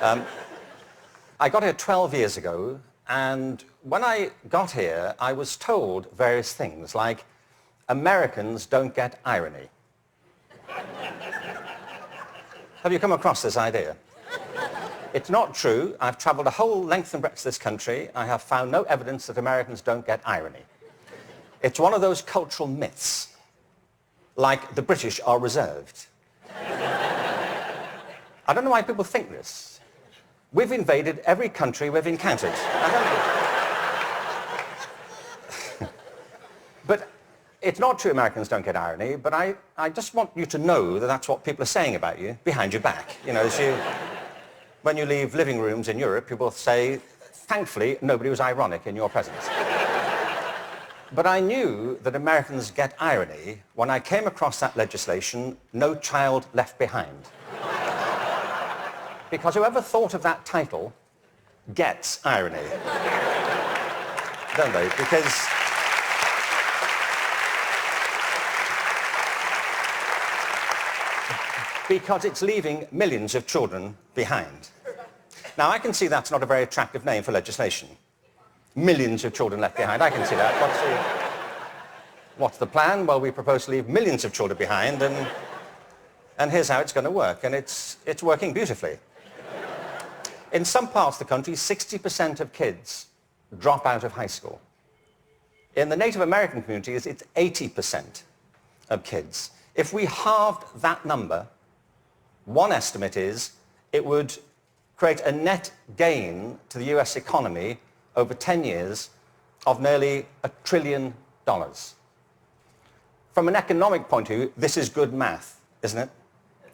I got here 12 years ago, and when I got here, I was told various things, like, Americans don't get irony. Have you come across this idea? It's not true. I've traveled a whole length and breadth of this country. I have found no evidence that Americans don't get irony. It's one of those cultural myths, like the British are reserved. I don't know why people think this. We've invaded every country we've encountered. But it's not true Americans don't get irony, but I just want you to know that that's what people are saying about you behind your back. You know, when you leave living rooms in Europe, people say, thankfully, nobody was ironic in your presence. But I knew that Americans get irony when I came across that legislation, No Child Left Behind. Because whoever thought of that title gets irony. Don't they? Because it's leaving millions of children behind. Now, I can see that's not a very attractive name for legislation. Millions of children left behind. I can see that. What's the plan? Well, we propose to leave millions of children behind, and here's how it's going to work. And it's working beautifully. In some parts of the country, 60% of kids drop out of high school. In the Native American communities, it's 80% of kids. If we halved that number, one estimate is it would create a net gain to the US economy over 10 years of nearly $1 trillion. From an economic point of view, this is good math, isn't it?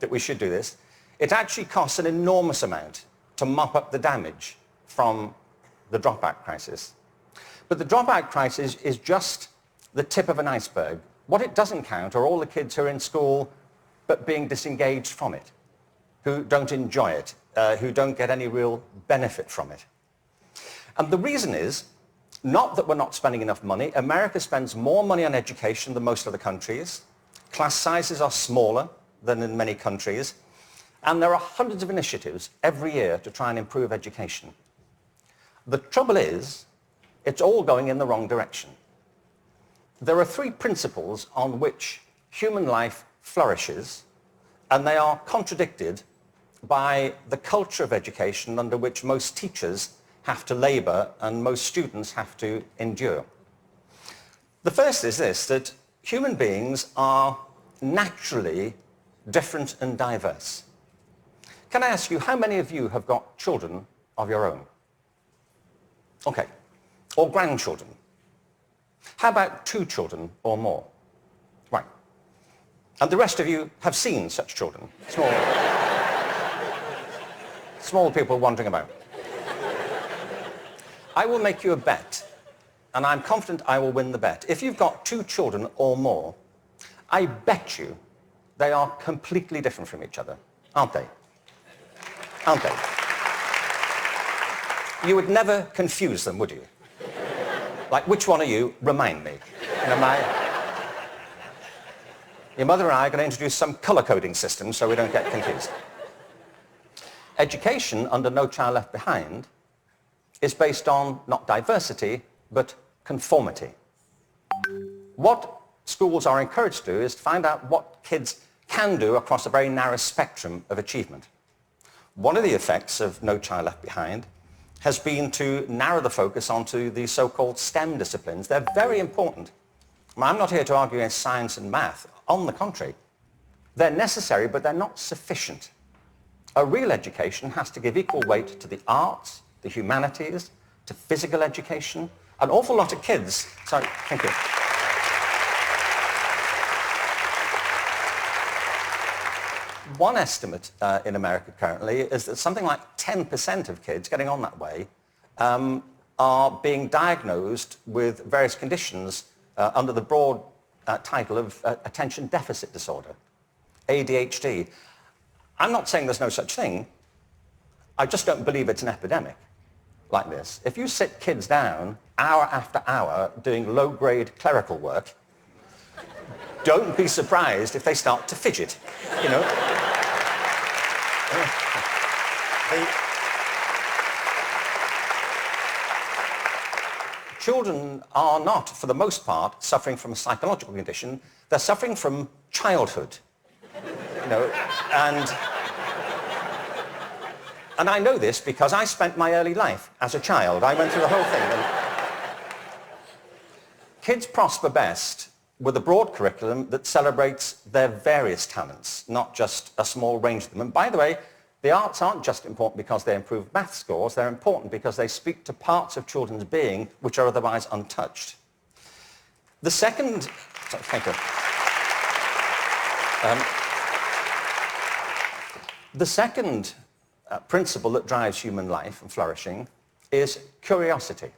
That we should do this. It actually costs an enormous amount to mop up the damage from the dropout crisis. But the dropout crisis is just the tip of an iceberg. What it doesn't count are all the kids who are in school but being disengaged from it, who don't enjoy it, who don't get any real benefit from it. And the reason is not that we're not spending enough money. America spends more money on education than most other countries. Class sizes are smaller than in many countries. And there are hundreds of initiatives every year to try and improve education. The trouble is, it's all going in the wrong direction. There are three principles on which human life flourishes, and they are contradicted by the culture of education under which most teachers have to labor and most students have to endure. The first is this, that human beings are naturally different and diverse. Can I ask you, how many of you have got children of your own? Okay. Or grandchildren? How about 2 children or more? Right. And the rest of you have seen such children? Small people wandering about. I will make you a bet, and I'm confident I will win the bet. If you've got 2 children or more, I bet you they are completely different from each other, aren't they? Aren't they? You would never confuse them, would you? Like, which one are you? Remind me. You know, your mother and I are going to introduce some color-coding system so we don't get confused. Education under No Child Left Behind is based on not diversity, but conformity. What schools are encouraged to do is to find out what kids can do across a very narrow spectrum of achievement. One of the effects of No Child Left Behind has been to narrow the focus onto the so-called STEM disciplines. They're very important. I'm not here to argue against science and math. On the contrary, they're necessary, but they're not sufficient. A real education has to give equal weight to the arts, the humanities, to physical education. An awful lot of kids... Sorry, thank you. One estimate in America currently is that something like 10% of kids getting on that way are being diagnosed with various conditions under the broad title of attention deficit disorder, ADHD. I'm not saying there's no such thing. I just don't believe it's an epidemic like this. If you sit kids down hour after hour doing low-grade clerical work, don't be surprised if they start to fidget, you know. children are not, for the most part, suffering from a psychological condition. They're suffering from childhood. You know, and I know this because I spent my early life as a child. I went through the whole thing. And kids prosper best with a broad curriculum that celebrates their various talents, not just a small range of them. And by the way, the arts aren't just important because they improve math scores. They're important because they speak to parts of children's being which are otherwise untouched. The second... Sorry, thank you. The second principle that drives human life and flourishing is curiosity.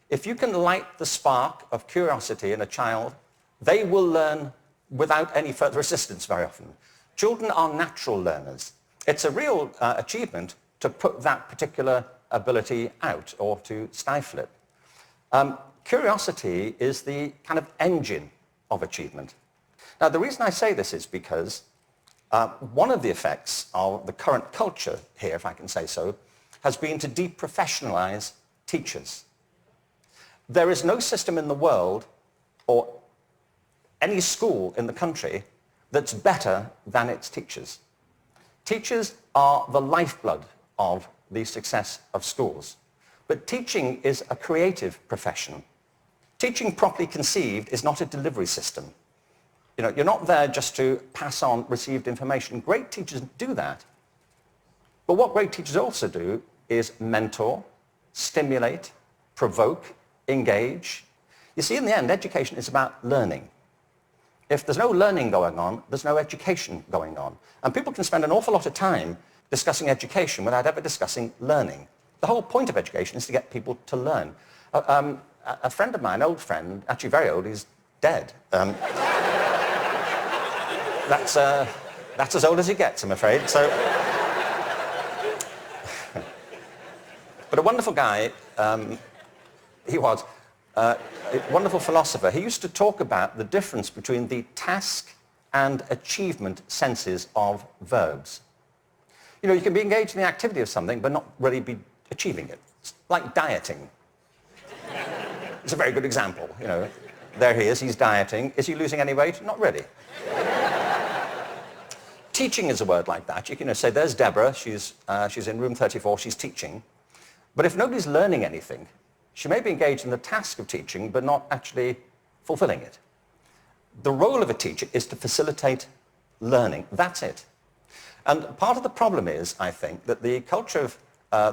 If you can light the spark of curiosity in a child, they will learn without any further assistance very often. Children are natural learners. It's a real achievement to put that particular ability out or to stifle it. Curiosity is the kind of engine of achievement. Now, the reason I say this is because one of the effects of the current culture here, if I can say so, has been to deprofessionalize teachers. There is no system in the world or any school in the country that's better than its teachers. Teachers are the lifeblood of the success of schools. But teaching is a creative profession. Teaching properly conceived is not a delivery system. You know, you're not there just to pass on received information. Great teachers do that. But what great teachers also do is mentor, stimulate, provoke, engage. You see, in the end, education is about learning. If there's no learning going on, there's no education going on. And people can spend an awful lot of time discussing education without ever discussing learning. The whole point of education is to get people to learn. A friend of mine, old friend, actually very old, he's dead. That's as old as he gets, I'm afraid. So, but a wonderful guy, he was. A wonderful philosopher. He used to talk about the difference between the task and achievement senses of verbs. You know, you can be engaged in the activity of something but not really be achieving it. It's like dieting. It's a very good example, you know. There he is, he's dieting. Is he losing any weight? Not really. Teaching is a word like that. You can say, there's Deborah, she's in room 34, she's teaching. But if nobody's learning anything, she may be engaged in the task of teaching, but not actually fulfilling it. The role of a teacher is to facilitate learning. That's it. And part of the problem is, I think, that the culture of,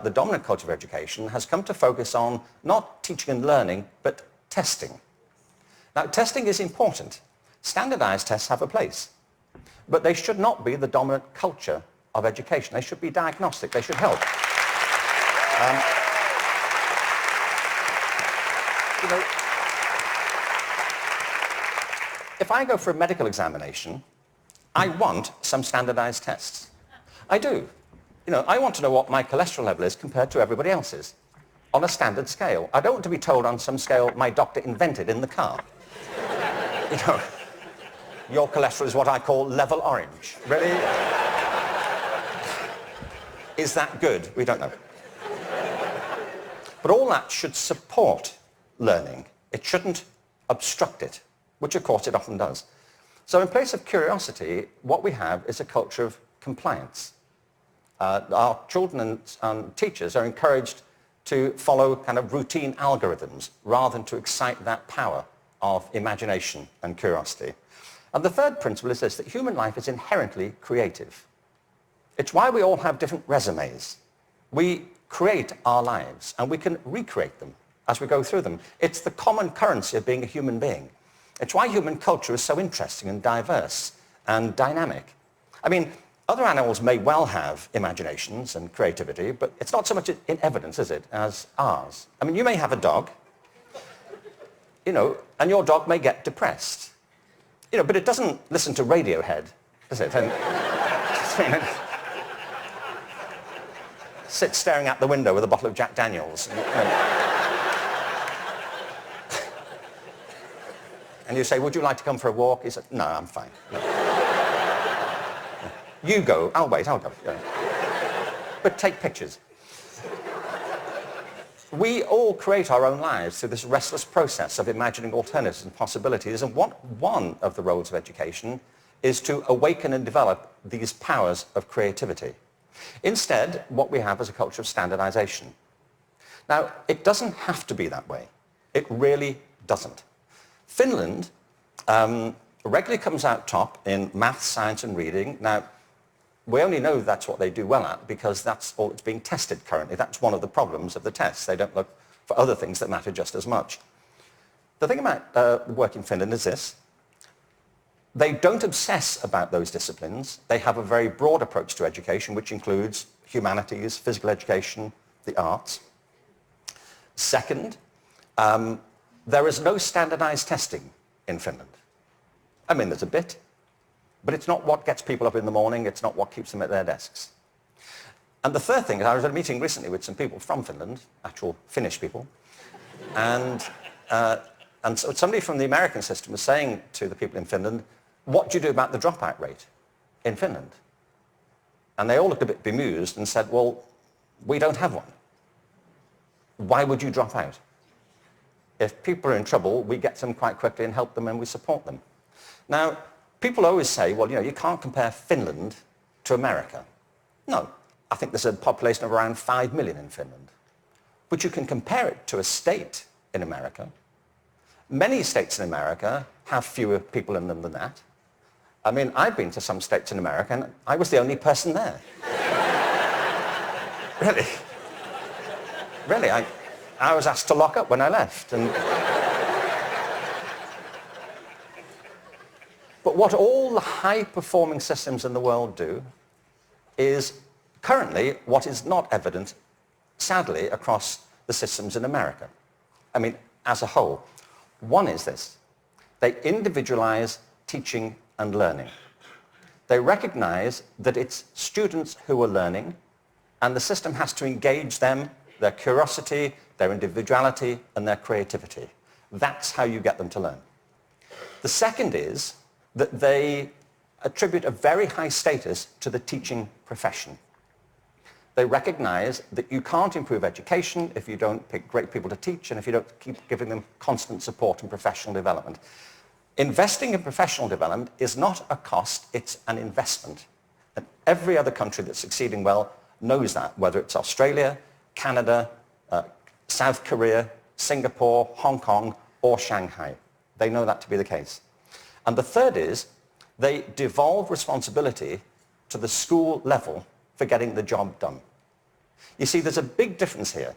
the dominant culture of education has come to focus on not teaching and learning, but testing. Now, testing is important. Standardized tests have a place. But they should not be the dominant culture of education. They should be diagnostic. They should help. You know, if I go for a medical examination, I want some standardized tests. I do. You know, I want to know what my cholesterol level is compared to everybody else's on a standard scale. I don't want to be told on some scale my doctor invented in the car. You know, your cholesterol is what I call level orange. Really? Is that good? We don't know. But all that should support learning. It shouldn't obstruct it, which of course it often does. So in place of curiosity, what we have is a culture of compliance. Our children and teachers are encouraged to follow kind of routine algorithms rather than to excite that power of imagination and curiosity. And the third principle is this, that human life is inherently creative. It's why we all have different resumes. We create our lives and we can recreate them as we go through them. It's the common currency of being a human being. It's why human culture is so interesting and diverse and dynamic. I mean, other animals may well have imaginations and creativity, but it's not so much in evidence, is it, as ours. I mean, you may have a dog, you know, and your dog may get depressed. You know, but it doesn't listen to Radiohead, does it? And sit staring out the window with a bottle of Jack Daniels. And you say, would you like to come for a walk? He said, no, I'm fine. No. You go. I'll wait, I'll go. Yeah. But take pictures. we all create our own lives through this restless process of imagining alternatives and possibilities, and one of the roles of education is to awaken and develop these powers of creativity. Instead, what we have is a culture of standardization. Now, it doesn't have to be that way. It really doesn't. Finland regularly comes out top in math, science and reading. Now, we only know that's what they do well at because that's all that's being tested currently. That's one of the problems of the tests. They don't look for other things that matter just as much. The thing about work in Finland is this. They don't obsess about those disciplines. They have a very broad approach to education, which includes humanities, physical education, the arts. Second, there is no standardized testing in Finland. I mean, there's a bit, but it's not what gets people up in the morning. It's not what keeps them at their desks. And the third thing is I was at a meeting recently with some people from Finland, actual Finnish people, and so somebody from the American system was saying to the people in Finland, what do you do about the dropout rate in Finland? And they all looked a bit bemused and said, well, we don't have one. Why would you drop out? If people are in trouble, we get them quite quickly and help them and we support them. Now, people always say, well, you can't compare Finland to America. No, I think there's a population of around 5 million in Finland. But you can compare it to a state in America. Many states in America have fewer people in them than that. I mean, I've been to some states in America and I was the only person there. Really. Really, I was asked to lock up when I left. But what all the high-performing systems in the world do is currently what is not evident, sadly, across the systems in America. I mean, as a whole. One is this. They individualize teaching and learning. They recognize that it's students who are learning, and the system has to engage them, their curiosity, their individuality, and their creativity. That's how you get them to learn. The second is that they attribute a very high status to the teaching profession. They recognize that you can't improve education if you don't pick great people to teach and if you don't keep giving them constant support and professional development. Investing in professional development is not a cost, it's an investment. And every other country that's succeeding well knows that, whether it's Australia, Canada, South Korea, Singapore, Hong Kong, or Shanghai. They know that to be the case. And the third is they devolve responsibility to the school level for getting the job done. You see, there's a big difference here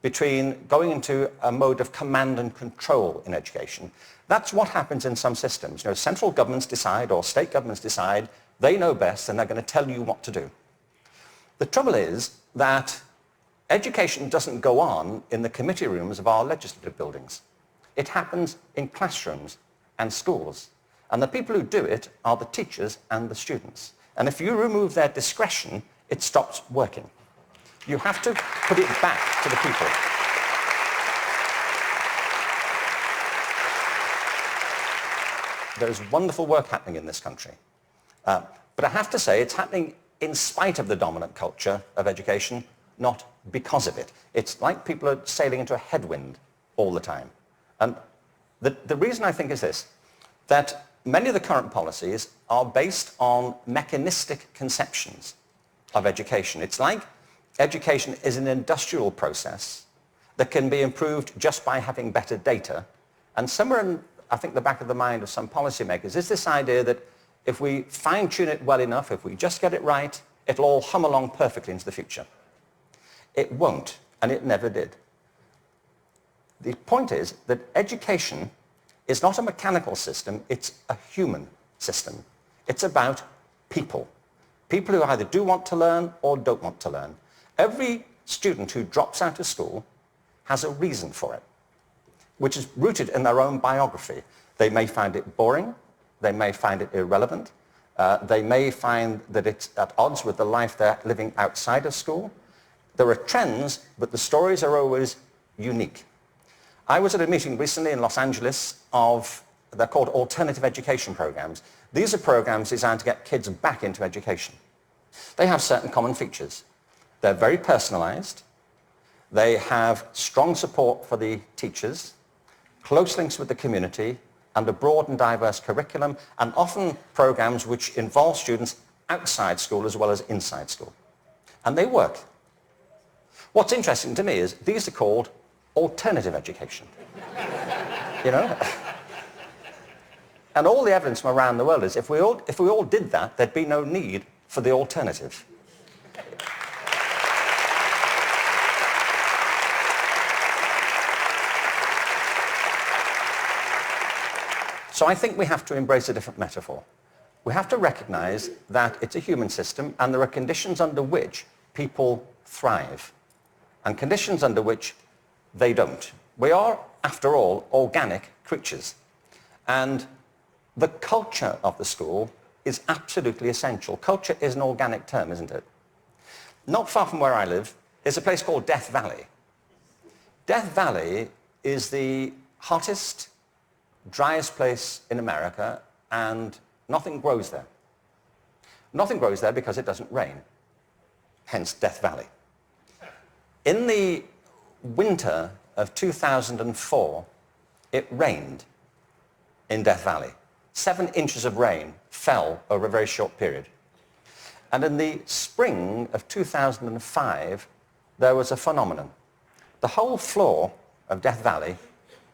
between going into a mode of command and control in education. That's what happens in some systems. Central governments decide or state governments decide, they know best and they're going to tell you what to do. The trouble is that education doesn't go on in the committee rooms of our legislative buildings. It happens in classrooms and schools. And the people who do it are the teachers and the students. And if you remove their discretion, it stops working. You have to put it back to the people. There's wonderful work happening in this country. But I have to say it's happening in spite of the dominant culture of education, not because of it. It's like people are sailing into a headwind all the time. And the reason I think is this, that many of the current policies are based on mechanistic conceptions of education. It's like education is an industrial process that can be improved just by having better data. And somewhere in, I think, the back of the mind of some policymakers is this idea that if we fine-tune it well enough, if we just get it right, it'll all hum along perfectly into the future. It won't, and it never did. The point is that education is not a mechanical system, it's a human system. It's about people. People who either do want to learn or don't want to learn. Every student who drops out of school has a reason for it, which is rooted in their own biography. They may find it boring, they may find it irrelevant, they may find that it's at odds with the life they're living outside of school. There are trends, but the stories are always unique. I was at a meeting recently in Los Angeles they're called alternative education programs. These are programs designed to get kids back into education. They have certain common features. They're very personalized. They have strong support for the teachers, close links with the community, and a broad and diverse curriculum, and often programs which involve students outside school as well as inside school. And they work. What's interesting to me is these are called alternative education. You know? And all the evidence from around the world is if we all did that, there'd be no need for the alternative. So I think we have to embrace a different metaphor. We have to recognize that it's a human system and there are conditions under which people thrive and conditions under which they don't. We are, after all, organic creatures. And the culture of the school is absolutely essential. Culture is an organic term, isn't it? Not far from where I live is a place called Death Valley. Death Valley is the hottest, driest place in America, and nothing grows there. Nothing grows there because it doesn't rain, hence Death Valley. In the winter of 2004, it rained in Death Valley. 7 inches of rain fell over a very short period. And in the spring of 2005, there was a phenomenon. The whole floor of Death Valley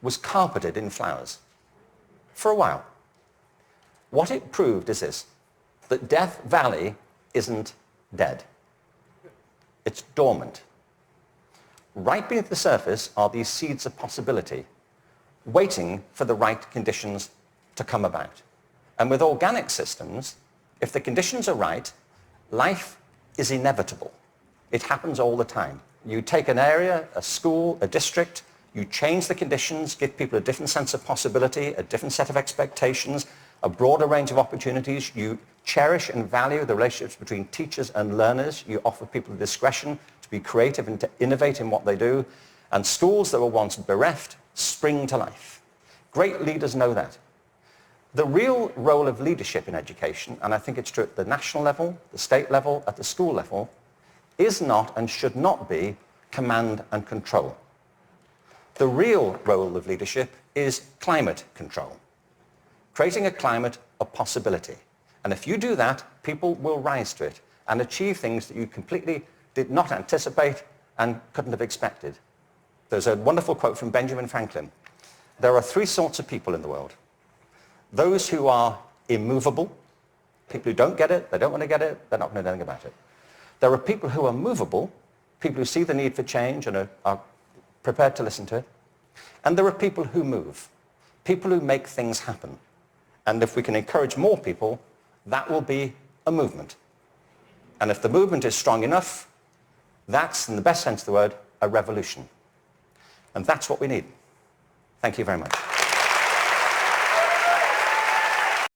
was carpeted in flowers. For a while. What it proved is this, that Death Valley isn't dead. It's dormant. Right beneath the surface are these seeds of possibility, waiting for the right conditions to come about. And with organic systems, if the conditions are right, life is inevitable. It happens all the time. You take an area, a school, a district, you change the conditions, give people a different sense of possibility, a different set of expectations, a broader range of opportunities. You cherish and value the relationships between teachers and learners. You offer people the discretion to be creative and to innovate in what they do. And schools that were once bereft spring to life. Great leaders know that. The real role of leadership in education, and I think it's true at the national level, the state level, at the school level, is not and should not be command and control. The real role of leadership is climate control, creating a climate of possibility. And if you do that, people will rise to it and achieve things that you completely did not anticipate and couldn't have expected. There's a wonderful quote from Benjamin Franklin. There are 3 sorts of people in the world. Those who are immovable, people who don't get it, they don't want to get it, they're not going to do anything about it. There are people who are movable, people who see the need for change and are prepared to listen to it. And there are people who move, people who make things happen. And if we can encourage more people, that will be a movement. And if the movement is strong enough, that's, in the best sense of the word, a revolution. And that's what we need. Thank you very much.